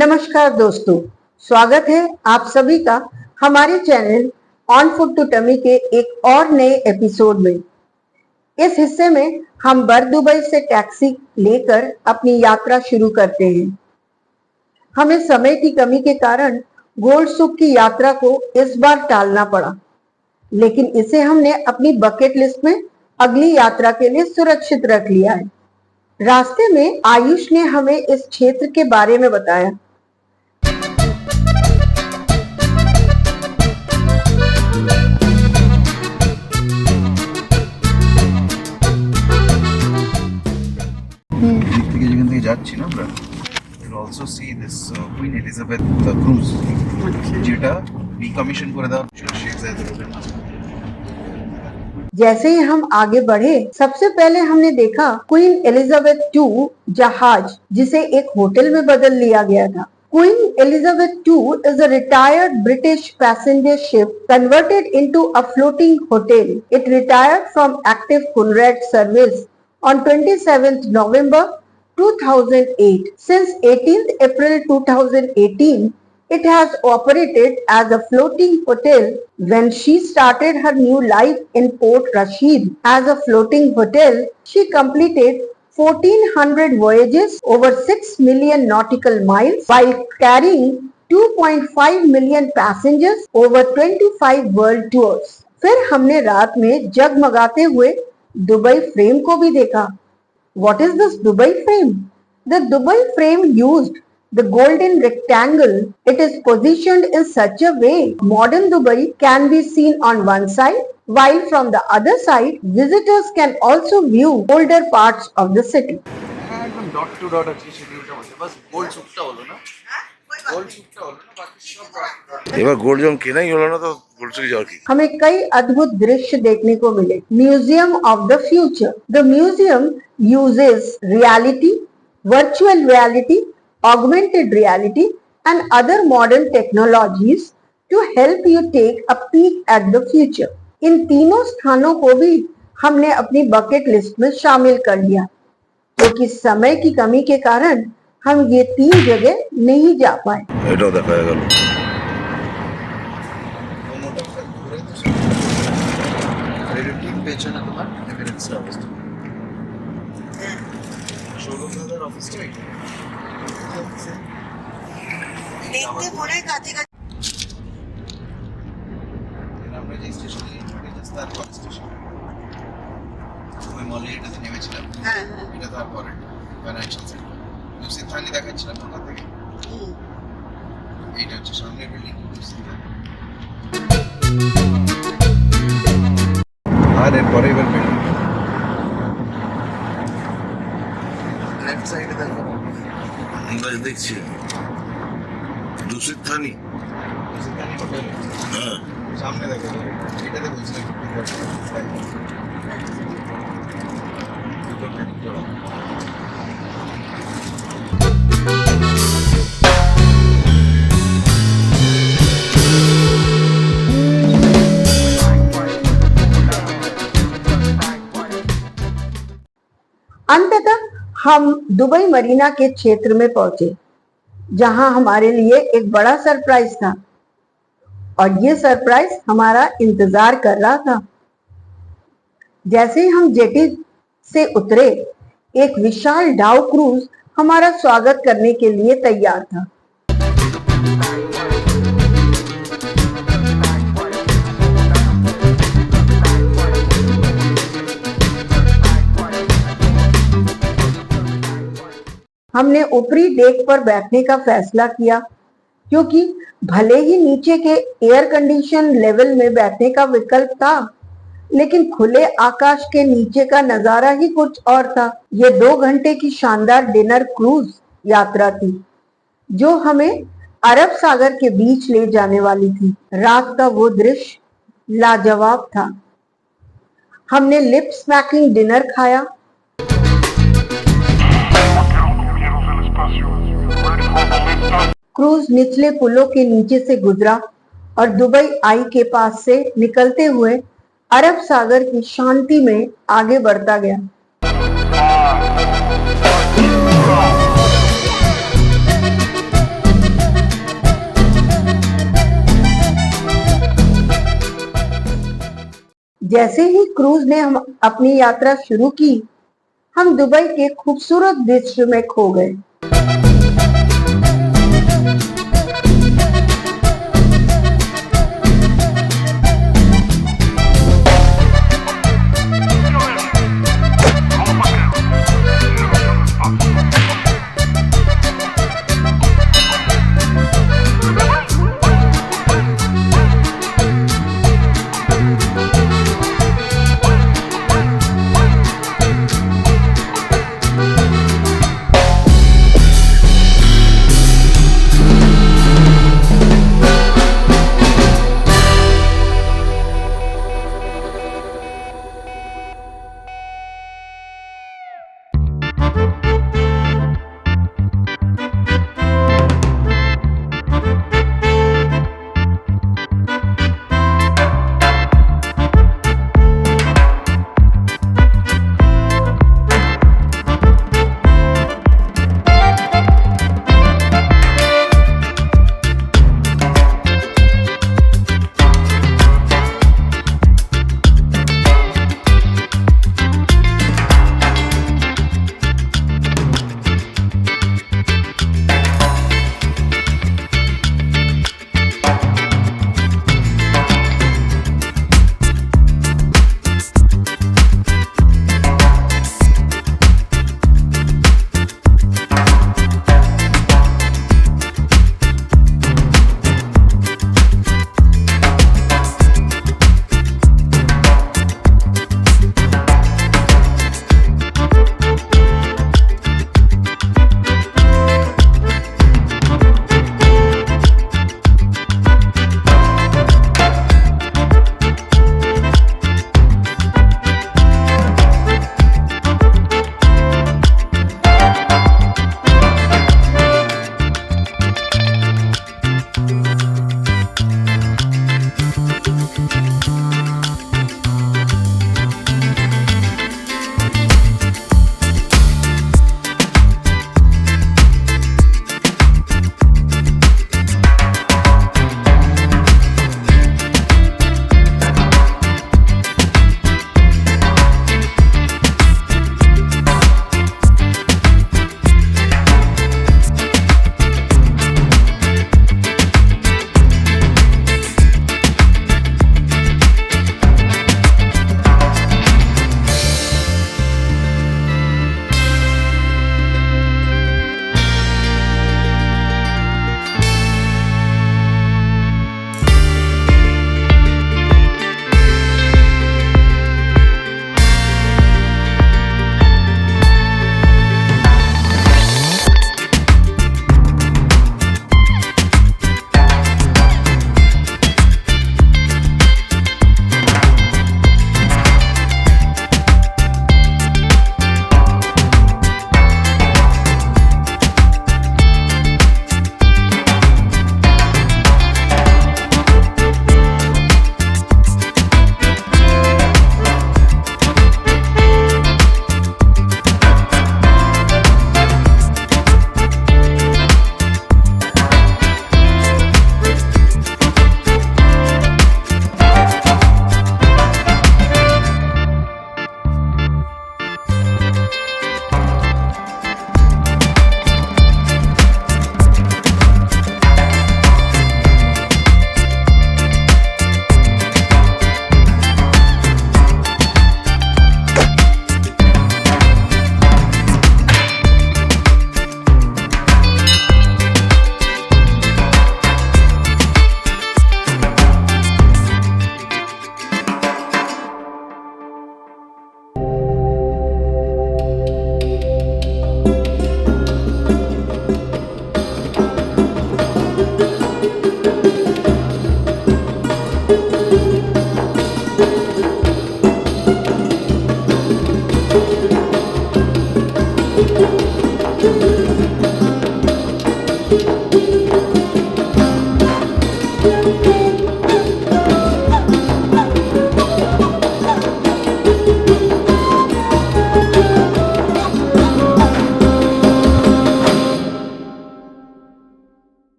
नमस्कार दोस्तों, स्वागत है आप सभी का हमारे channel on foot to tummy के एक और नए एपिसोड में। इस हिस्से में हम बर दुबई से टैक्सी लेकर अपनी यात्रा शुरू करते हैं। हमें समय की कमी के कारण गोल्ड सुक की यात्रा को इस बार टालना पड़ा, लेकिन इसे हमने अपनी बकेट लिस्ट में अगली यात्रा के लिए सुरक्षित रख लिया है। रास्ते में आयुष ने हमें इस क्षेत्र के बारे में बताया। যাচ্ছি না আমরা you'll also see this Queen Elizabeth cruise যেটা ডিকমিশন করে দেওয়া হয়েছিল শেখ জায়েদ রোডের মাঝে। जैसे ही हम आगे बढ़े, सबसे पहले हमने देखा क्वीन एलिजाबेथ II जहाज, जिसे एक होटल में बदल लिया गया था। Queen Elizabeth II is a retired British passenger ship converted into a floating hotel. It retired from active Conrad service on 27th November 2008. Since 18th April 2018, it has operated as a floating hotel. When she started her new life in Port Rashid as a floating hotel, she completed 1400 voyages over 6 million nautical miles while carrying 2.5 million passengers over 25 world tours. फिर हमने रात में जगमगाते हुए Dubai frame को भी देखा। What is this Dubai frame? The Dubai frame used the golden rectangle. It is positioned in such a way modern Dubai can be seen on one side, while from the other side visitors can also view older parts of the city. একদম dot two dot আছে শিডিউলটা মধ্যে বাস gold সুকটা হলো না gold সুকটা হলো না বাকি সব এবার গোল্ড যখন কেনাই হলো না তো গোল্ড সুক যাওয়ার কি। हमें कई अद्भुत दृश्य देखने को मिले। Museum of the future. The museum uses reality, virtual reality, augmented reality and other modern technologies to help you take a peek at the future. इन तीनों स्थानों को भी हमने अपनी बकेट लिस्ट में शामिल कर लिया, क्योंकि समय की कमी के कारण हम ये तीन जगह नहीं जा पाए। এটাও দেখা গেল পেছনে তোমার এমিরেটসের অবস্থা শোরুমের অফিসটা देखते मोरे काते का আমরা যে স্টেশনে রাজস্থান কল স্টেশন ওই মলে এটাতে নেমেছিলাম। হ্যাঁ এটা তারপরে ফাইন্যান্সিয়াল সেন্টার দুসি থানি দেখাচ্ছিলাম ওখান থেকে। এইটা হচ্ছে সামনের বিল্ডিং আর এরপরে এবার বিল্ডিং লেফট সাইডে দেখো আমরা দেখছি दूसरी थानी होटल सामने देखो এটাতে বলছিলাম अंततः हम दुबई मरीना के क्षेत्र में पहुंचे, जहां हमारे लिए एक बड़ा सरप्राइज था और ये सरप्राइज हमारा इंतजार कर रहा था। जैसे ही हम जेटी से उतरे, एक विशाल डाउ क्रूज हमारा स्वागत करने के लिए तैयार था। हमने ऊपरी डेक पर बैठने का फैसला किया, क्योंकि भले ही नीचे के एयर कंडीशन लेवल में बैठने का विकल्प था, लेकिन खुले आकाश के नीचे का नजारा ही कुछ और था। ये 2 घंटे की शानदार डिनर क्रूज यात्रा थी, जो हमें अरब सागर के बीच ले जाने वाली थी। रात का वो दृश्य लाजवाब था। हमने लिप स्मैकिंग डिनर खाया, क्रूज निचले पुलों के नीचे से गुजरा और दुबई आई के पास से निकलते हुए अरब सागर की शांति में आगे बढ़ता गया। जैसे ही क्रूज ने हम अपनी यात्रा शुरू की, हम दुबई के खूबसूरत दृश्य में खो गए।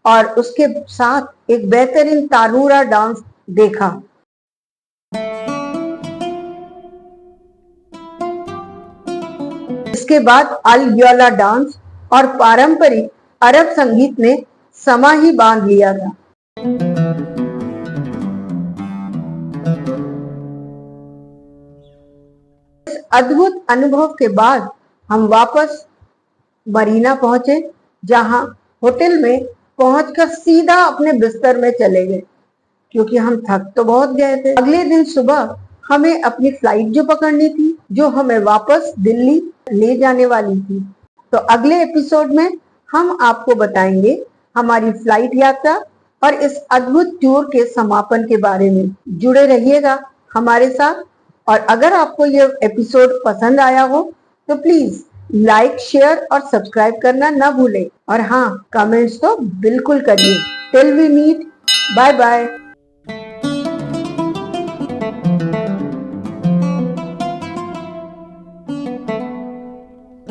और उसके साथ एक बेहतरीन तानूरा डांस देखा। इसके बाद अल योला डांस और पारंपरिक अरब संगीत ने समा ही बांध लिया था। इस अद्भुत अनुभव के बाद हम वापस मरीना पहुंचे, जहां होटल में पहुंचकर सीधा अपने बिस्तर में चले गए, क्योंकि हम थक तो बहुत गए थे। अगले दिन सुबह हमें अपनी फ्लाइट जो पकड़नी थी, जो हमें वापस दिल्ली ले जाने वाली थी। तो अगले एपिसोड में हम आपको बताएंगे हमारी फ्लाइट यात्रा और इस अद्भुत टूर के समापन के बारे में। जुड़े रहिएगा हमारे साथ, और अगर आपको ये एपिसोड पसंद आया हो तो प्लीज लाइक, शेयर और सब्सक्राइब करना ना भूलें। और हाँ, कमेंट्स तो बिल्कुल करिए। Till we meet, bye bye.